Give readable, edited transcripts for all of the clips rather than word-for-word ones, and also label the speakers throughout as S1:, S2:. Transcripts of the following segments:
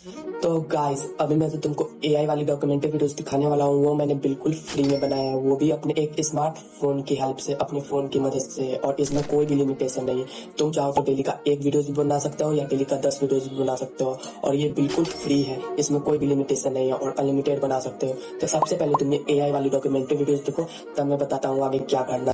S1: तो गाइस अभी मैं जो तुमको एआई वाली डॉक्यूमेंट्री वीडियोस दिखाने वाला हूँ वो मैंने बिल्कुल फ्री में बनाया है, वो भी अपने एक स्मार्टफोन की हेल्प से, अपने फ़ोन की मदद से। और इसमें कोई भी लिमिटेशन नहीं है। तुम चाहो तो डेली का एक वीडियोस भी बना सकते हो या डेली का 10 वीडियोस भी बना सकते हो, और ये बिल्कुल फ्री है। इसमें कोई भी लिमिटेशन नहीं है और अनलिमिटेड बना सकते हो। तो सबसे पहले तुम ये एआई वाली डॉक्यूमेंट्री वीडियोस देखो, तब मैं बताता हूँ आगे क्या करना।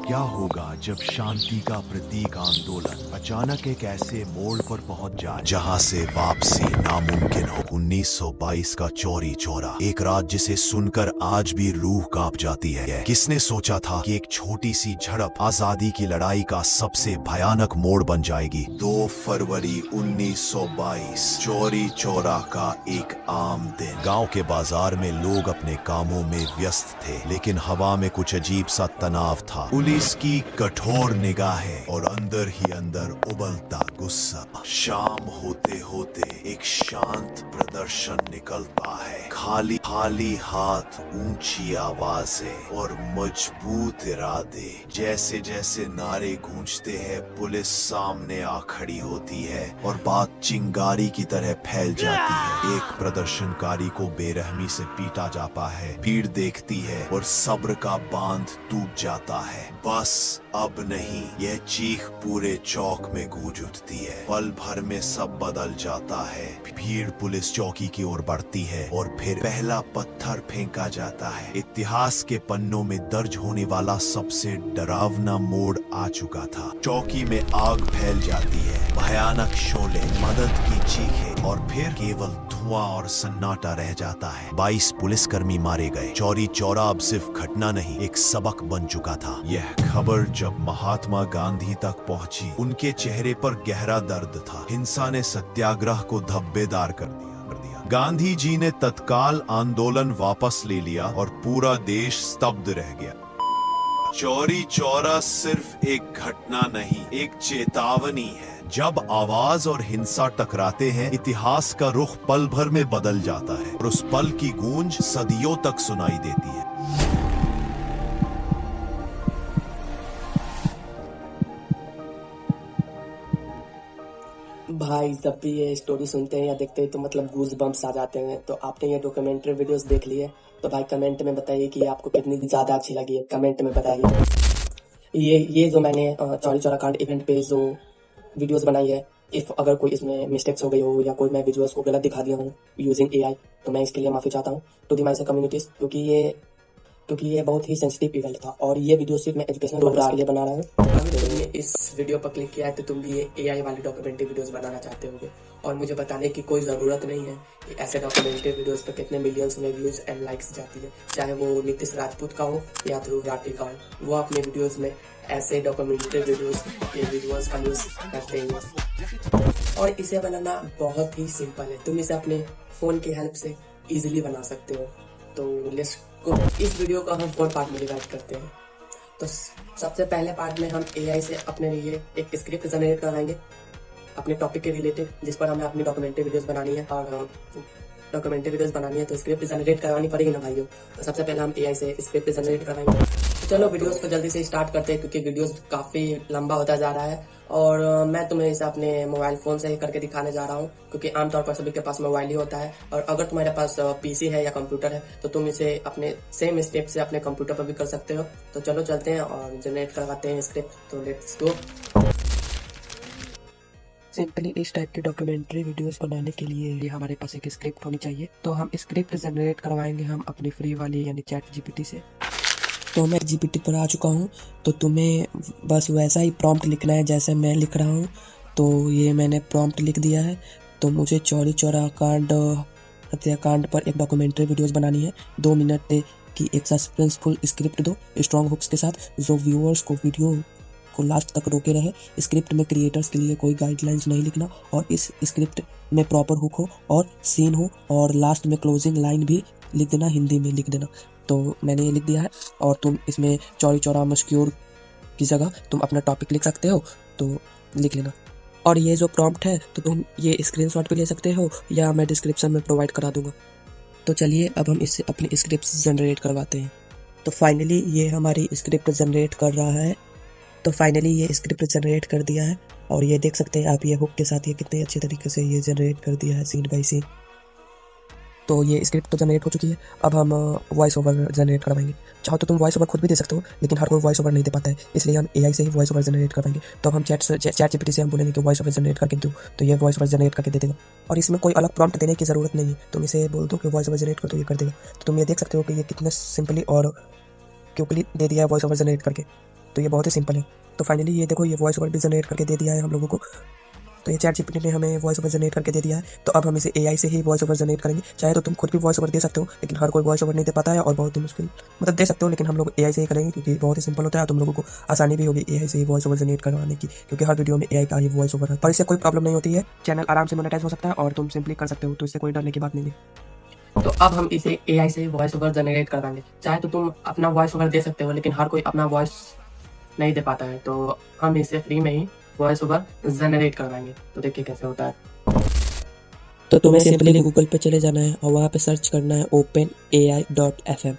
S2: क्या होगा जब शांति का प्रतीक आंदोलन अचानक एक ऐसे मोड़ पर पहुंच जाए जहां से वापसी नामुमकिन हो। 1922 का चौरी चौरा, एक रात जिसे सुनकर आज भी रूह कांप जाती है। किसने सोचा था कि एक छोटी सी झड़प आजादी की लड़ाई का सबसे भयानक मोड़ बन जाएगी। 2 फरवरी 1922, चौरी चौरा का एक आम दिन। गांव के बाजार में लोग अपने कामों में व्यस्त थे, लेकिन हवा में कुछ अजीब सा तनाव था। पुलिस की कठोर निगाहें और अंदर ही अंदर उबलता गुस्सा। शाम होते होते एक शांत प्रदर्शन निकलता है। खाली खाली हाथ, ऊंची आवाजें और मजबूत इरादे। जैसे जैसे नारे गूंजते हैं, पुलिस सामने आ खड़ी होती है और बात चिंगारी की तरह फैल जाती है। एक प्रदर्शनकारी को बेरहमी से पीटा जाता है। भीड़ देखती है और सब्र का बांध टूट जाता है। बस अब नहीं, यह चीख पूरे चौक में गूंज उठती है। पल भर में सब बदल जाता है। भीड़ पुलिस चौकी की ओर बढ़ती है और फिर पहला पत्थर फेंका जाता है। इतिहास के पन्नों में दर्ज होने वाला सबसे डरावना मोड़ आ चुका था। चौकी में आग फैल जाती है, भयानक शोले, मदद की चीखें और फिर केवल धुआं और सन्नाटा रह जाता है। 22 पुलिसकर्मी मारे गए। चौरी चौरा अब सिर्फ घटना नहीं, एक सबक बन चुका था। यह खबर जब महात्मा गांधी तक पहुंची, उनके चेहरे पर गहरा दर्द था। हिंसा ने सत्याग्रह को धब्बेदार कर दिया। गांधी जी ने तत्काल आंदोलन वापस ले लिया और पूरा देश स्तब्ध रह गया। चौरी चौरा सिर्फ एक घटना नहीं, एक चेतावनी है। जब आवाज और हिंसा टकराते हैं, इतिहास का रुख पल भर में बदल जाता है और उस पल की गूंज सदियों तक सुनाई देती है।
S1: भाई जब भी ये स्टोरी सुनते हैं या देखते हैं तो मतलब गूज बम्प्स आ जाते हैं। तो आपने ये डॉक्यूमेंट्री वीडियोस देख ली है, तो भाई कमेंट में बताइए कि आपको कितनी ज़्यादा अच्छी लगी है। कमेंट में बताइए। ये जो मैंने चौरी चौरा कांड इवेंट पे जो वीडियोस बनाई है, इफ़ अगर कोई इसमें मिस्टेक्स हो गई हो या कोई मैं विजुअल्स को गलत दिखा दिया हूँ यूजिंग एआई, तो मैं इसके लिए माफ़ी चाहता हूँ टू दी माई कम्युनिटीज़, क्योंकि ये बहुत ही सेंसिटिव इवेंट था और ये वीडियो सिर्फ मैं एजुकेशनल पर्पस के लिए बना रहा हूँ। अगर तुमने इस वीडियो पर क्लिक किया है तो तुम भी ये एआई वाली डॉक्यूमेंट्री वीडियोस बनाना चाहते होगे, और मुझे बताने की कोई ज़रूरत नहीं है कि ऐसे डॉक्यूमेंट्री वीडियोस पर कितने मिलियंस में व्यूज़ एंड लाइक्स जाती है, चाहे वो नीतीश राजपूत का हो या ध्रुव राठी का हो। वो अपने वीडियोज़ में ऐसे डॉक्यूमेंट्री वीडियोज़ के विजुअल्स का यूज़ करते हैं, और इसे बनाना बहुत ही सिंपल है। तुम इसे अपने फ़ोन की हेल्प से ईजिली बना सकते हो। तो लेट्स गो। इस वीडियो को हम 4 पार्ट में डिवाइड करते हैं। तो सबसे पहले पार्ट में हम एआई से अपने लिए एक स्क्रिप्ट जनरेट करवाएंगे अपने टॉपिक के रिलेटेड, जिस पर हमें अपनी डॉक्यूमेंट्री वीडियोस बनानी है। और डॉक्यूमेंट्री वीडियोस बनानी है तो स्क्रिप्ट जनरेट करवानी पड़ेगी ना भाइयों। तो सबसे पहले हम एआई से स्क्रिप्ट जनरेट करवाएंगे। तो चलो वीडियोस को जल्दी से स्टार्ट करते हैं, क्योंकि वीडियोस काफ़ी लंबा होता जा रहा है और मैं तुम्हें इसे अपने मोबाइल फ़ोन से ही करके दिखाने जा रहा हूँ, क्योंकि आमतौर पर सभी के पास मोबाइल ही होता है। और अगर तुम्हारे पास पीसी है या कंप्यूटर है तो तुम इसे अपने सेम स्टेप से अपने कंप्यूटर पर भी कर सकते हो। तो चलो चलते हैं और जनरेट करवाते हैं स्क्रिप्ट। तो लेट्स गो। सिंपली इस टाइप की डॉक्यूमेंट्री वीडियोस बनाने के लिए हमारे पास एक स्क्रिप्ट होनी चाहिए। तो हम स्क्रिप्ट जनरेट करवाएंगे हम अपनी फ्री वाली यानी चैट जीपीटी से। तो मैं जीपीटी पर आ चुका हूँ, तो तुम्हें बस वैसा ही प्रॉम्प्ट लिखना है जैसे मैं लिख रहा हूँ। तो ये मैंने प्रॉम्प्ट लिख दिया है। तो मुझे चौरी चौरा कांड हत्याकांड पर एक डॉक्यूमेंट्री वीडियोस बनानी है। 2 मिनट की एक सस्पेंसफुल स्क्रिप्ट दो स्ट्रॉन्ग हुक्स के साथ, जो व्यूअर्स को वीडियो को लास्ट तक रोके रहे। स्क्रिप्ट में क्रिएटर्स के लिए कोई गाइडलाइंस नहीं लिखना, और इस स्क्रिप्ट में प्रॉपर हुक हो और सीन हो, और लास्ट में क्लोजिंग लाइन भी लिख देना, हिंदी में लिख देना। तो मैंने ये लिख दिया है। और तुम इसमें चौरी चौरा मस्क्यूर की जगह तुम अपना टॉपिक लिख सकते हो, तो लिख लेना। और ये जो प्रॉम्प्ट है तो तुम ये स्क्रीनशॉट भी ले सकते हो या मैं डिस्क्रिप्शन में प्रोवाइड करा दूंगा। तो चलिए अब हम इससे अपनी स्क्रिप्ट जनरेट करवाते हैं। तो फाइनली ये हमारी स्क्रिप्ट जनरेट कर रहा है। तो फाइनली ये स्क्रिप्ट जनरेट कर दिया है और ये देख सकते हैं आप, ये हुक के साथ ये कितने अच्छे तरीके से ये जनरेट कर दिया है सीन बाई सीन। तो ये स्क्रिप्ट तो जनरेट हो चुकी है, अब हम वॉइस ओवर जनरेट करवाएंगे। चाहो तो तुम वॉइस ओवर खुद भी दे सकते हो, लेकिन हर कोई वॉइस ओवर नहीं दे पाता है, इसलिए हम एआई से ही वॉइस ओवर जनरेट करवाएंगे। तो अब हम चैट जीपीटी से हम बोलेंगे कि वॉइस ओवर जनरेट करके दो, तो ये वॉइस ओवर जनरेट करके दे देगा। और इसमें कोई अलग प्रॉम्प्ट देने की ज़रूरत नहीं है, तुम इसे बोल दो कि वॉइस ओवर जनरेट कर दो, ये कर देगा। तो तुम ये देख सकते हो कि ये कितने सिंपली और क्विकली दे दिया है वॉइस ओवर जनरेट करके, तो ये बहुत ही सिंपल है। तो फाइनली ये देखो, ये वॉइस ओवर भी जनरेट करके दे दिया है हम लोगों को। तो ये चैट जीपीटी ने हमें वॉइस ओवर जनरेट करके दे दिया है। तो अब हम इसे एआई से ही वॉइस ओवर जनरेट करेंगे। चाहे तो तुम खुद भी वॉइस ओवर दे सकते हो, लेकिन हर कोई वॉइस ओवर नहीं दे पाता है और बहुत ही मुश्किल, मतलब दे सकते हो, लेकिन हम लोग एआई से ही करेंगे क्योंकि बहुत ही सिंपल होता है और तुम लोगों को आसानी भी होगी एआई से ही वॉइस ओवर जनरेट करवाने की, क्योंकि हर वीडियो में एआई का ही वॉइस ओवर है और इससे कोई प्रॉब्लम नहीं होती है। चैनल आराम से मोनेटाइज हो सकता है और तुम सिंपली कर सकते हो, तो इससे कोई डरने की बात नहीं है। तो अब हम इसे एआई से वॉइस ओवर जनरेट करवाएंगे। चाहे तो तुम अपना वॉइस ओवर दे सकते हो, लेकिन हर कोई अपना वॉइस नहीं दे पाता है, तो हम इसे फ्री में ही वॉइस ओवर जनरेट करवाएंगे। तो देखिए कैसे होता है। तो तुम्हें सिंपली गूगल पे चले जाना है और वहाँ पे सर्च करना है openai.fm।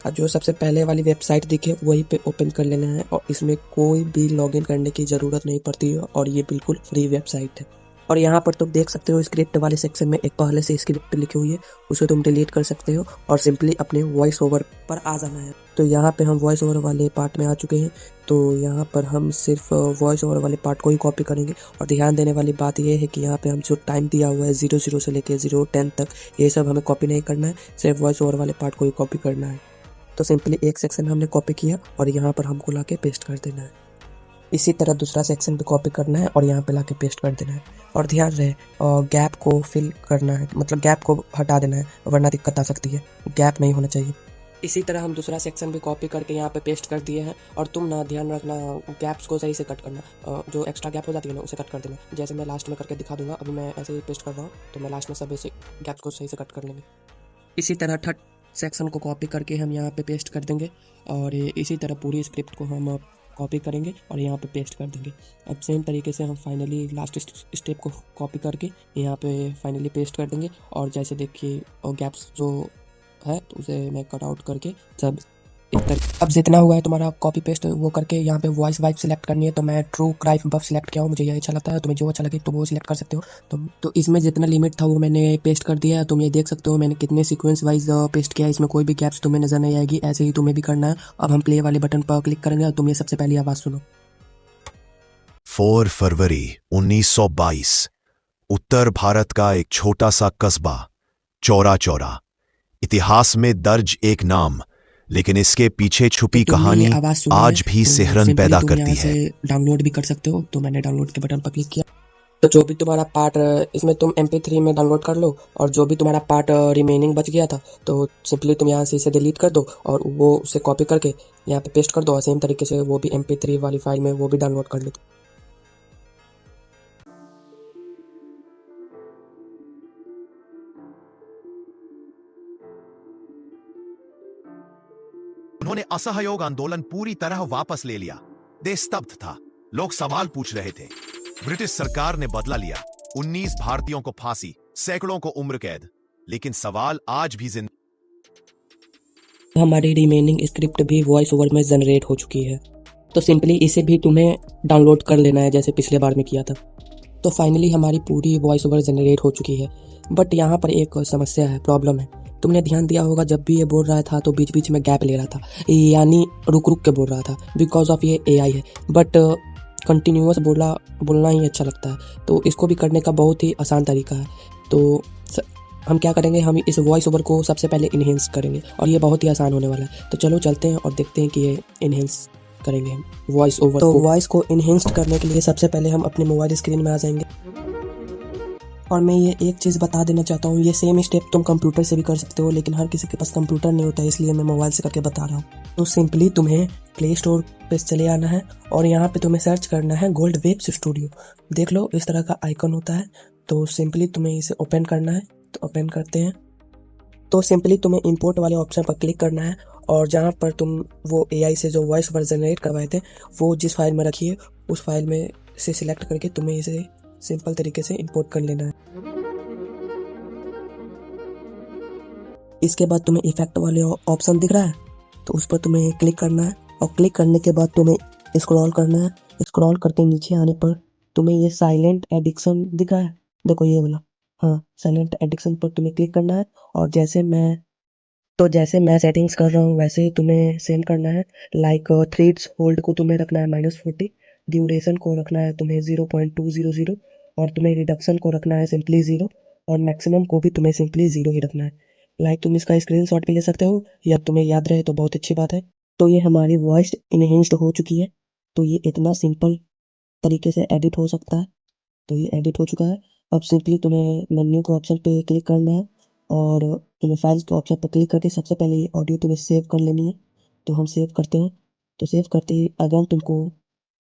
S1: और जो सबसे पहले वाली वेबसाइट दिखे वही पे ओपन कर लेना है और इसमें कोई भी लॉगिन करने की ज़रूरत नहीं पड़ती है और ये बिल्कुल फ्री वेबसाइट है। और यहाँ पर तुम देख सकते हो स्क्रिप्ट वाले सेक्शन में एक पहले से स्क्रिप्ट लिखी हुई है, उसे तुम डिलीट कर सकते हो और सिंपली अपने वॉइस ओवर पर आ जाना है। तो यहाँ पे हम वॉइस ओवर वाले पार्ट में आ चुके हैं। तो यहाँ पर हम सिर्फ वॉइस ओवर वाले पार्ट को ही कॉपी करेंगे। और ध्यान देने वाली बात यह है कि यहाँ पे हम जो टाइम दिया हुआ है 00 से लेकर 010 तक, ये सब हमें कॉपी नहीं करना है, सिर्फ वॉइस ओवर वाले पार्ट को ही कॉपी करना है। तो सिंपली एक सेक्शन हमने कॉपी किया और यहाँ पर हमको ला के पेस्ट कर देना है। इसी तरह दूसरा सेक्शन भी कॉपी करना है और यहाँ पे लाके पेस्ट कर देना है। और ध्यान रहे गैप को फिल करना है, मतलब गैप को हटा देना है, वरना दिक्कत आ सकती है, गैप नहीं होना चाहिए। इसी तरह हम दूसरा सेक्शन भी कॉपी करके यहाँ पे पेस्ट कर दिए हैं। और तुम ना ध्यान रखना गैप्स को सही से कट करना, जो एक्स्ट्रा गैप हो जाती है ना उसे कट कर देना। जैसे मैं लास्ट में करके दिखा दूंगा, अभी मैं ऐसे ही पेस्ट कर रहा हूँ, तो मैं लास्ट में सब ऐसे गैप्स को सही से कट कर लेंगे। इसी तरह थर्ड सेक्शन को कॉपी करके हम यहाँ पे पेस्ट कर देंगे और इसी तरह पूरी स्क्रिप्ट को हम कॉपी करेंगे और यहाँ पे पेस्ट कर देंगे। अब सेम तरीके से हम फाइनली लास्ट स्टेप को कॉपी करके यहाँ पे फाइनली पेस्ट कर देंगे। और जैसे देखिए और गैप्स जो है तो उसे मैं कट आउट करके सब अब जितना हुआ है तुम्हारा कॉपी पेस्ट वो करके यहाँ पे वॉइस वाइप सिलेक्ट करनी है। तो मैं ट्रू क्राइम बफ सिलेक्ट किया हूँ, मुझे ये अच्छा लगता है, तुम्हें जो अच्छा लगे तो वो सिलेक्ट कर सकते हो। तो इसमें जितना लिमिट था वो मैंने पेस्ट कर दिया है। तुम ये देख सकते हो मैंने कितने सीक्वेंस वाइज पेस्ट किया है, इसमें कोई भी गैप्स तुम्हें नजर नहीं आएगी। ऐसे ही तुम्हें भी करना है। अब हम प्ले वाले बटन पर क्लिक करेंगे और तुम ये सबसे पहली आवाज़ सुनो।
S2: 4 फरवरी 1922 उत्तर भारत का एक छोटा सा कस्बा चौरा चौरा, इतिहास में दर्ज एक नाम, लेकिन इसके पीछे छुपी कहानी आज भी सिहरन पैदा करती है।
S1: डाउनलोड भी कर सकते हो, तो मैंने डाउनलोड के बटन पर क्लिक किया। तो जो भी तुम्हारा पार्ट इसमें तुम MP3 में डाउनलोड कर लो और जो भी तुम्हारा पार्ट रिमेनिंग बच गया था तो सिंपली तुम यहाँ से इसे डिलीट कर दो और वो उसे कॉपी करके यहाँ पे पेस्ट कर दो और सेम तरीके से वो भी MP3 वाली फाइल में वो भी डाउनलोड कर लो।
S2: उन्होंने असहयोग आंदोलन पूरी तरह वापस ले लिया। देश स्तब्ध था, लोग सवाल पूछ रहे थे। ब्रिटिश सरकार ने बदला लिया, 19 भारतीयों को फांसी, सैकड़ों को उम्र कैद, लेकिन सवाल आज भी
S1: हमारी रिमेनिंग स्क्रिप्ट भी वॉइस ओवर में जनरेट हो चुकी है। तो सिंपली इसे भी तुम्हें डाउनलोड कर लेना है जैसे पिछले बार में किया था। तो फाइनली हमारी पूरी वॉइस ओवर जनरेट हो चुकी है। बट यहाँ पर एक समस्या है, प्रॉब्लम है। तुमने ध्यान दिया होगा जब भी ये बोल रहा था तो बीच बीच में गैप ले रहा था, यानी रुक रुक के बोल रहा था, बिकॉज ऑफ ये AI है। बट कंटिन्यूअस बोलना ही अच्छा लगता है, तो इसको भी करने का बहुत ही आसान तरीका है। तो हम क्या करेंगे, हम इस वॉइस ओवर को सबसे पहले इन्हेंस करेंगे और ये बहुत ही आसान होने वाला है। तो चलो चलते हैं और देखते हैं कि ये इन्हेंस करेंगे हम वॉइस ओवर। तो वॉइस को इन्हेंस करने के लिए सबसे पहले हम अपने मोबाइल स्क्रीन में आ जाएंगे। और मैं ये एक चीज़ बता देना चाहता हूँ, ये सेम स्टेप तुम कंप्यूटर से भी कर सकते हो, लेकिन हर किसी के पास कंप्यूटर नहीं होता है, इसलिए मैं मोबाइल से करके बता रहा हूँ। तो सिंपली तुम्हें प्ले स्टोर पे चले आना है और यहाँ पे तुम्हें सर्च करना है गोल्ड वेब्स स्टूडियो। देख लो इस तरह का आइकन होता है। तो सिंपली तुम्हें इसे ओपन करना है। तो ओपन करते हैं। तो सिंपली तुम्हें इंपोर्ट वाले ऑप्शन पर क्लिक करना है और जहाँ पर तुम वो AI से जो वॉइस ओवर जनरेट करवाए थे वो जिस फाइल में रखी है उस फाइल में से सिलेक्ट करके तुम्हें इसे सिंपल तरीके से इंपोर्ट कर लेना है। इसके बाद तुम्हें इफेक्ट वाले ऑप्शन दिख रहा है, तो उस पर तुम्हें क्लिक करना है और क्लिक करने के बाद तुम्हें स्क्रॉल करना है। स्क्रॉल करते नीचे आने पर तुम्हें ये साइलेंट एडिक्शन दिखा है, देखो ये वाला। हाँ, साइलेंट एडिक्शन पर तुम्हें क्लिक करना है और जैसे मैं सेटिंग्स कर रहा हूँ वैसे ही तुम्हें सेम करना है। लाइक थ्रीड्स होल्ड को तुम्हें रखना है -40, ड्यूरेशन को रखना है तुम्हें 0.200 और तुम्हें रिडक्शन को रखना है सिंपली 0 और मैक्सिमम को भी तुम्हें सिंपली 0 ही रखना है। लाइक तुम इसका स्क्रीनशॉट भी ले सकते हो या तुम्हें याद रहे तो बहुत अच्छी बात है। तो ये हमारी वॉइस इनहेंस्ड हो चुकी है। तो ये इतना सिंपल तरीके से एडिट हो सकता है। तो ये एडिट हो चुका है। अब सिंपली तुम्हें मेन्यू के ऑप्शन पे क्लिक करना है और तुम्हें फाइल्स के ऑप्शन पर क्लिक करके सबसे पहले ये ऑडियो तुम्हें सेव कर लेनी है। तो हम सेव करते हैं। तो सेव करते ही अगेन तुमको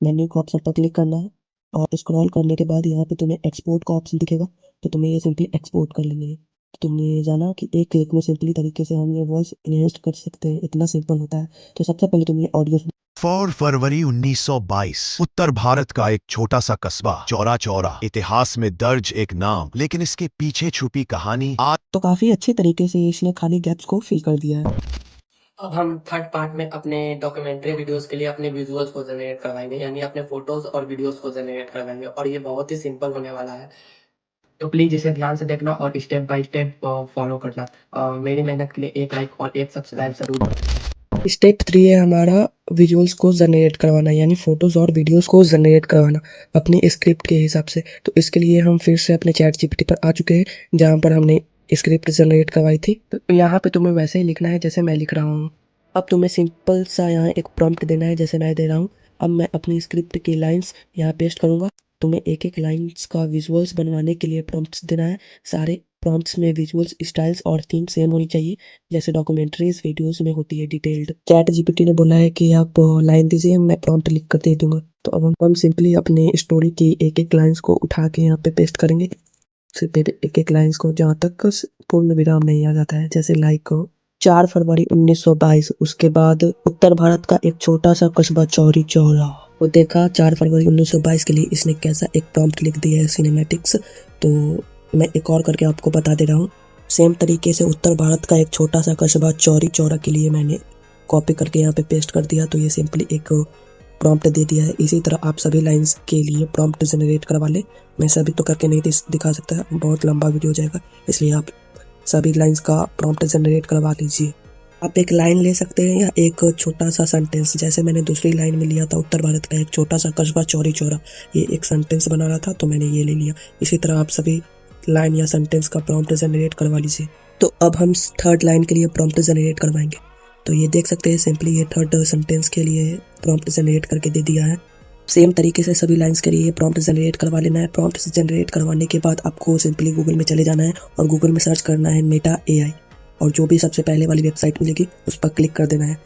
S1: मेन्यू के ऑप्शन पर क्लिक करना है और स्क्रॉल करने के बाद यहाँ पे तुम्हें एक्सपोर्ट का ऑप्शन दिखेगा। तो तुम्हें ये सिंपली एक्सपोर्ट कर लेनी है। तो तुमने ये जाना कि एक क्लिक में सिंपली तरीके से हम ये वॉइस इनहेंस कर सकते हैं, इतना सिंपल होता है। तो सबसे पहले तुम ये ऑडियो
S2: 4 फरवरी 1922 उत्तर भारत का एक छोटा सा कस्बा चौरा चौरा, इतिहास में दर्ज एक नाम, लेकिन इसके पीछे छुपी कहानी आज
S1: तो काफ़ी अच्छे तरीके से इसने खाली गैप्स को फिल कर दिया है। अब हम थर्ड पार्ट में अपने डॉक्यूमेंट्री वीडियोस के लिए अपने विजुअल्स को जनरेट करवाएंगे, यानी अपने फोटोज और वीडियोस को जनरेट करवाएंगे और ये बहुत ही सिंपल होने वाला है। तो प्लीज़ इसे ध्यान से देखना और स्टेप बाय स्टेप फॉलो करना। मेरी मेहनत के लिए एक लाइक और एक सब्सक्राइब जरूर करना। स्टेप 3 है हमारा विजुअल्स को जनरेट करवाना, यानी फोटोज और वीडियोस को जनरेट करवाना अपनी स्क्रिप्ट के हिसाब से। तो इसके लिए हम फिर से अपने चैट जीपीटी पर आ चुके हैं जहाँ पर हमने स्क्रिप्ट जनरेट करवाई थी। तो यहाँ पे तुम्हें वैसे ही लिखना है जैसे मैं लिख रहा हूँ। अब तुम्हें सिंपल सा यहाँ एक प्रॉम्प्ट देना है जैसे मैं दे रहा हूँ। अब मैं अपनी स्क्रिप्ट की लाइंस यहाँ पेस्ट करूँगा। तुम्हें एक एक लाइंस का विजुअल्स बनवाने के लिए प्रॉम्प्ट्स देना है। सारे प्रॉम्प्ट्स में विजुअल्स स्टाइल्स और थीम सेम होनी चाहिए जैसे डॉक्यूमेंट्रीज वीडियोस में होती है डिटेल्ड। चैट जीपीटी ने बोला है कि आप लाइन दीजिए, मैं प्रॉम्प्ट लिख कर दे दूंगा। तो अब हम सिंपली अपने स्टोरी की एक एक लाइंस को उठा के यहाँ पे पेस्ट करेंगे। सिर्फ एक एक लाइंस को जहाँ तक पूर्ण विराम नहीं आ जाता है, जैसे लाइक 4 फरवरी 1922, उसके बाद उत्तर भारत का एक छोटा सा कस्बा चौरी चौरा। वो देखा 4 फरवरी 1922 के लिए इसने कैसा एक प्रॉम्प्ट लिख दिया है सिनेमैटिक्स। तो मैं एक और करके आपको बता दे रहा हूँ। सेम तरीके से उत्तर भारत का एक छोटा सा कस्बा चौरी चौरा के लिए मैंने कॉपी करके यहाँ पे पेस्ट कर दिया। तो ये सिंपली एक प्रॉम्प्ट दे दिया है। इसी तरह आप सभी लाइंस के लिए प्रॉम्प्ट जनरेट करवा ले। मैं सभी तो करके नहीं दिखा सकता, बहुत लंबा वीडियो हो जाएगा, इसलिए आप सभी लाइंस का प्रॉम्प्ट जनरेट करवा लीजिए। आप एक लाइन ले सकते हैं या एक छोटा सा सेंटेंस, जैसे मैंने दूसरी लाइन में लिया था उत्तर भारत का एक छोटा सा कस्बा चौरी चौरा, ये एक सेंटेंस बना रहा था तो मैंने ये ले लिया। इसी तरह आप सभी लाइन या सेंटेंस का प्रॉम्प्ट जनरेट करवा लीजिए। तो अब हम थर्ड लाइन के लिए प्रॉम्प्ट जनरेट करवाएंगे। तो ये देख सकते हैं सिंपली ये थर्ड सेंटेंस के लिए प्रॉम्प्ट जनरेट करके दे दिया है। सेम तरीके से सभी लाइंस के लिए प्रॉम्प्ट जनरेट करवा लेना है। प्रॉम्प्ट जनरेट करवाने के बाद आपको सिंपली गूगल में चले जाना है और गूगल में सर्च करना है मेटा एआई, और जो भी सबसे पहले वाली वेबसाइट मिलेगी उस पर क्लिक कर देना है।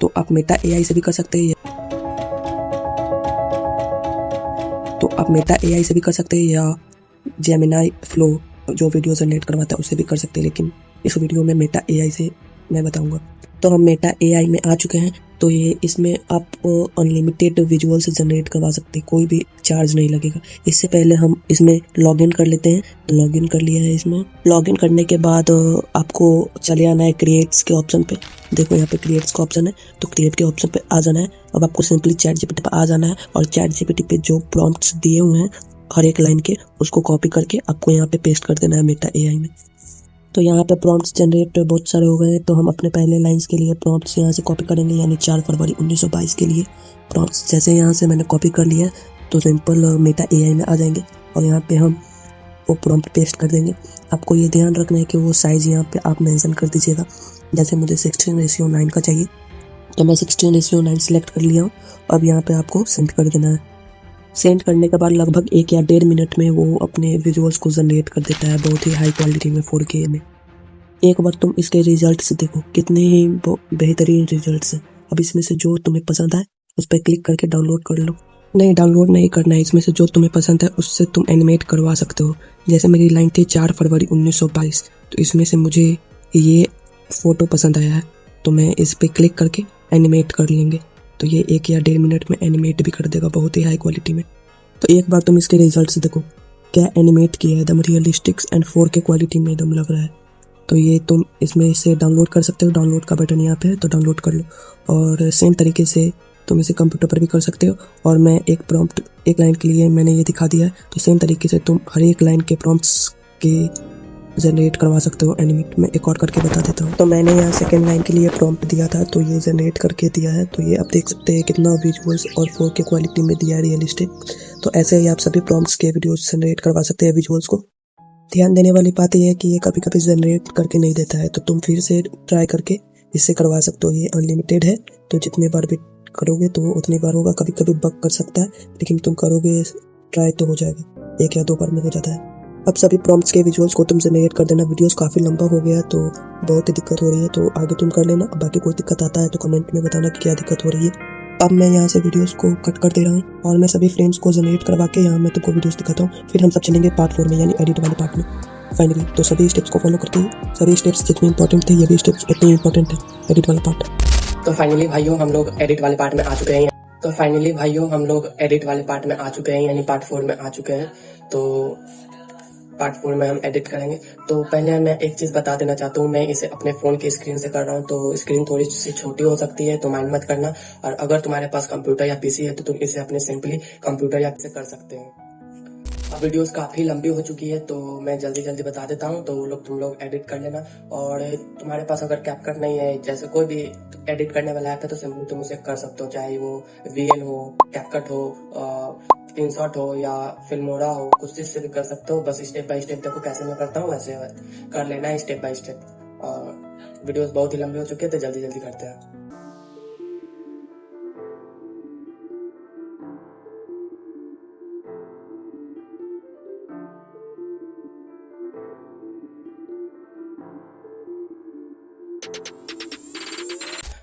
S1: तो आप मेटा एआई से भी कर सकते हैं या जेमिनी फ्लो जो वीडियो जनरेट करवाता है उससे भी कर सकते हैं, लेकिन इस वीडियो में मेटा एआई से मैं बताऊंगा। तो हम मेटा एआई में आ चुके हैं। तो ये इसमें आप अनलिमिटेड विजुअल्स जनरेट करवा सकते हैं, कोई भी चार्ज नहीं लगेगा। इससे पहले हम इसमें लॉगिन कर लेते हैं। तो लॉगिन कर लिया है। इसमें लॉगिन करने के बाद आपको चले आना है क्रिएट्स के ऑप्शन पे। देखो यहाँ पे क्रिएट्स का ऑप्शन है, तो क्रिएट के ऑप्शन पे आ जाना है। अब आपको सिंपली चैट जीपीटी पे आ जाना है और चैट जीपीटी पे जो प्रॉम्प्ट्स दिए हुए हैं हर एक लाइन के, उसको कॉपी करके आपको यहाँ पे पेस्ट कर देना है मेटा एआई में। तो यहाँ पे प्रॉम्प्ट्स जनरेट बहुत सारे हो गए हैं। तो हम अपने पहले लाइंस के लिए प्रॉम्प्ट्स यहाँ से कॉपी करेंगे, यानी 4 फरवरी 1922 के लिए प्रॉम्प्ट्स जैसे यहाँ से मैंने कॉपी कर लिया है तो सिंपल मेटा एआई में आ जाएंगे और यहाँ पे हम वो प्रॉम्प्ट पेस्ट कर देंगे। आपको ये ध्यान रखना है कि वो साइज़ यहाँ पे आप मेंशन कर दीजिएगा। जैसे मुझे 16:9 का चाहिए तो मैं 16:9 सेलेक्ट कर लिया हूँ। अब यहाँ पे आपको सेंड कर देना है। सेंड करने के बाद लगभग 1 या 1.5 मिनट में वो अपने विजुअल्स को जनरेट कर देता है बहुत ही हाई क्वालिटी में 4K में। एक बार तुम इसके रिजल्ट्स देखो, कितने ही बेहतरीन रिजल्ट्स हैं। अब इसमें से जो तुम्हें पसंद आए उस पर क्लिक करके डाउनलोड कर लो। नहीं, डाउनलोड नहीं करना है, इसमें से जो तुम्हें पसंद है उससे तुम एनिमेट करवा सकते हो। जैसे मेरी लाइन थी 4 फरवरी 1922, तो इसमें से मुझे ये फ़ोटो पसंद आया है तो मैं इस पर क्लिक करके एनिमेट कर लेंगे। तो ये 1 या 1.5 मिनट में एनिमेट भी कर देगा बहुत ही हाई क्वालिटी में। तो एक बार तुम इसके रिजल्ट्स देखो, क्या एनिमेट किया है, एकदम रियलिस्टिक्स एंड 4K क्वालिटी में एकदम लग रहा है। तो ये तुम इसमें से डाउनलोड कर सकते हो। डाउनलोड का बटन यहाँ पे है तो डाउनलोड कर लो। और सेम तरीके से तुम इसे कंप्यूटर पर भी कर सकते हो। और मैं एक प्रॉम्प्ट एक लाइन के लिए मैंने ये दिखा दिया है, तो सेम तरीके से तुम हर एक लाइन के प्रॉम्प्ट्स के जनरेट करवा सकते हो एनिमेट में। एक और करके बता देता हूँ। तो मैंने यहाँ सेकंड लाइन के लिए प्रॉम्प्ट दिया था, तो ये जनरेट करके दिया है। तो ये आप देख सकते हैं कितना विजुअल्स और 4K क्वालिटी में दिया है, रियलिस्टिक। तो ऐसे ही आप सभी प्रॉम्प्ट्स के वीडियोस जनरेट करवा सकते हैं विजुअल्स को। ध्यान देने वाली बात यह है कि ये कभी कभी जनरेट करके नहीं देता है, तो तुम फिर से ट्राई करके इससे करवा सकते हो। ये अनलिमिटेड है, तो जितनी बार भी करोगे तो उतनी बार होगा। कभी कभी बग कर सकता है, लेकिन तुम करोगे ट्राई तो हो जाएगा, 1 या 2 बार में हो जाता है। अब सभी प्रॉम्प्ट्स के विजुअल्स को तुम जनरेट कर देना। वीडियोस काफ़ी लंबा हो गया तो बहुत ही दिक्कत हो रही है, तो आगे तुम कर लेना। बाकी कोई दिक्कत आता है तो कमेंट में बताना कि क्या दिक्कत हो रही है। अब मैं यहाँ से वीडियोस को कट कर दे रहा हूँ और मैं सभी फ्रेम्स को जनरेट करवा के यहाँ मैं तुमको वीडियोस दिखाता हूँ। फिर हम सब चलेंगे पार्ट 4 में, यानी एडिट वाले पार्ट में फाइनली। तो सभी स्टेप्स को फॉलो करते हैं। सभी स्टेप्स जितने इंपॉर्टेंट थे, ये भी स्टेप्स उतने इंपॉर्टेंट है एडिट वाला पार्ट। तो फाइनली भाइयों हम लोग एडिट वाले पार्ट में आ चुके हैं। यानी पार्ट 4 में आ चुके हैं। तो पार्ट 4 में हम एडिट करेंगे। तो पहले मैं एक चीज़ बता देना चाहता हूँ, मैं इसे अपने फ़ोन की स्क्रीन से कर रहा हूँ, तो स्क्रीन थोड़ी सी छोटी हो सकती है, तो माइंड मत करना। और अगर तुम्हारे पास कंप्यूटर या पीसी है तो तुम इसे अपने सिंपली कंप्यूटर या से कर सकते हो। अब वीडियोस काफ़ी लंबी हो चुकी है, तो मैं जल्दी जल्दी बता देता हूँ, तो तुम लोग एडिट कर लेना। और तुम्हारे पास अगर कैपकट नहीं है, जैसे कोई भी एडिट करने वाला ऐप है, तो सिंपली तुम उसे कर सकते हो, चाहे वो VN हो, कैपकट हो, InShot हो या फिल्मोरा हो, कुछ चीज़ से भी कर सकते हो। बस स्टेप बाय स्टेप देखो कैसे मैं करता हूँ, वैसे कर लेना है स्टेप बाय स्टेप। और वीडियोस बहुत ही लंबी हो चुकी है, तो जल्दी जल्दी करते हैं।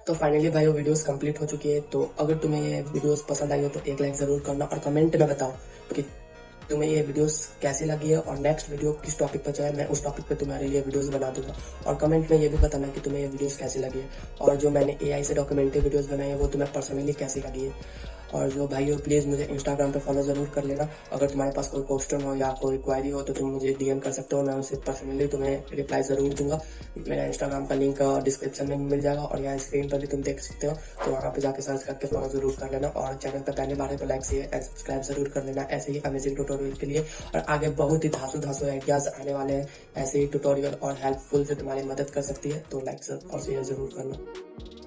S1: तो फाइनली भाई वो वीडियोस कंप्लीट हो चुकी है। तो अगर तुम्हें ये वीडियोस पसंद आई हो तो एक लाइक ज़रूर करना और कमेंट में बताओ कि तुम्हें ये वीडियोस कैसी लगी है और नेक्स्ट वीडियो किस टॉपिक पर चाहे मैं उस टॉपिक पे तुम्हारे लिए वीडियोस बना दूंगा। और कमेंट में ये भी बताना कि तुम्हें ये वीडियोस कैसी लगी है, और जो मैंने AI से डॉक्यूमेंट्री वीडियोस बनाई है वो तुम्हें पर्सनली कैसी लगी है। और जो भाई हो प्लीज़ मुझे इंस्टाग्राम पे फॉलो ज़रूर कर लेना। अगर तुम्हारे पास कोई क्वेश्चन हो या कोई क्वायरी हो तो तुम मुझे DM कर सकते हो, मैं उसे पर्सनली तुम्हें रिप्लाई ज़रूर दूंगा। मेरा इंस्टाग्राम का लिंक डिस्क्रिप्शन में मिल जाएगा और यहाँ स्क्रीन पर भी तुम देख सकते हो, तो वहाँ पे जाके सर्च करके फॉलो ज़रूर कर लेना। और चैनल पर पहले बार तो लाइक शेयर एंड सब्सक्राइब ज़रूर कर लेना, ऐसे ही अमेजिंग ट्यूटोरियल के लिए। और आगे बहुत ही धांसू आइडियाज़ आने वाले हैं, ऐसे ही ट्यूटोरियल और हेल्पफुल जो तुम्हारी मदद कर सकती है, तो लाइक और शेयर ज़रूर करना।